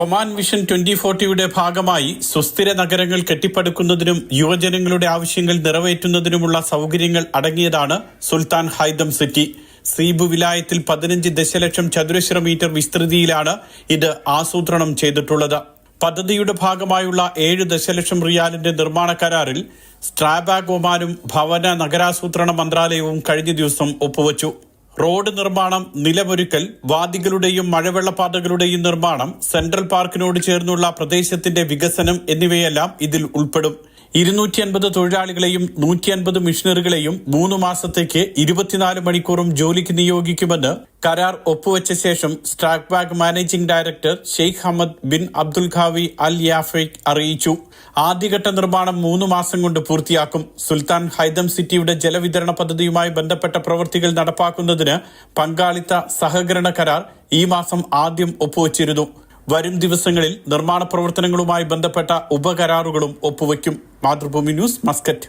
Oman vision 2040യുടെ ഭാഗമായി സുസ്ഥിര നഗരങ്ങൾ കെട്ടിപ്പടുക്കുന്നതിനും യുവജനങ്ങളുടെ ആവശ്യങ്ങൾ നിറവേറ്റുന്നതിനുമുള്ള സൗകര്യങ്ങൾ അടങ്ങിയതാണ് സുൽത്താൻ ഹൈതം സിറ്റി. സീബ് വിലായത്തിൽ 15 ദശലക്ഷം ചതുരശ്ര മീറ്റർ വിസ്തൃതിയിലാണ് ഇത് ആസൂത്രണം ചെയ്തിട്ടുള്ളത്. പദ്ധതിയുടെ ഭാഗമായുള്ള 7 ദശലക്ഷം റിയാലിന്റെ നിർമ്മാണ കരാറിൽ സ്ട്രാബാഗ് ഒമാനും ഭവന നഗരാസൂത്രണ മന്ത്രാലയവും കഴിഞ്ഞ ദിവസം ഒപ്പുവച്ചു. റോഡ് നിർമ്മാണം, നിലമൊരുക്കൽ, വാദികളുടെയും മഴവെള്ളപ്പാതകളുടെയും നിർമ്മാണം, സെൻട്രൽ പാർക്കിനോട് ചേർന്നുള്ള പ്രദേശത്തിന്റെ വികസനം എന്നിവയെല്ലാം ഇതിൽ ഉൾപ്പെടും. 250 തൊഴിലാളികളെയും 150 മിഷനറികളെയും 3 മാസത്തേക്ക് 24 മണിക്കൂറും ജോലിക്ക് നിയോഗിക്കുമെന്ന് കരാർ ഒപ്പുവെച്ച ശേഷം Strabag managing director Sheikh Hamad bin Abdul Qawi Al Yafei അറിയിച്ചു. ആദ്യഘട്ട നിർമ്മാണം 3 മാസം കൊണ്ട് പൂർത്തിയാക്കും. സുൽത്താൻ ഹൈതം സിറ്റിയുടെ ജലവിതരണ പദ്ധതിയുമായി ബന്ധപ്പെട്ട പ്രവൃത്തികൾ നടപ്പാക്കുന്നതിന് പങ്കാളിത്ത സഹകരണ കരാർ ഈ മാസം ആദ്യം ഒപ്പുവച്ചിരുന്നു. വരും ദിവസങ്ങളിൽ നിർമ്മാണ പ്രവർത്തനങ്ങളുമായി ബന്ധപ്പെട്ട ഉപകരാറുകളും ഒപ്പുവയ്ക്കും. Mathrubhumi news, Muscat.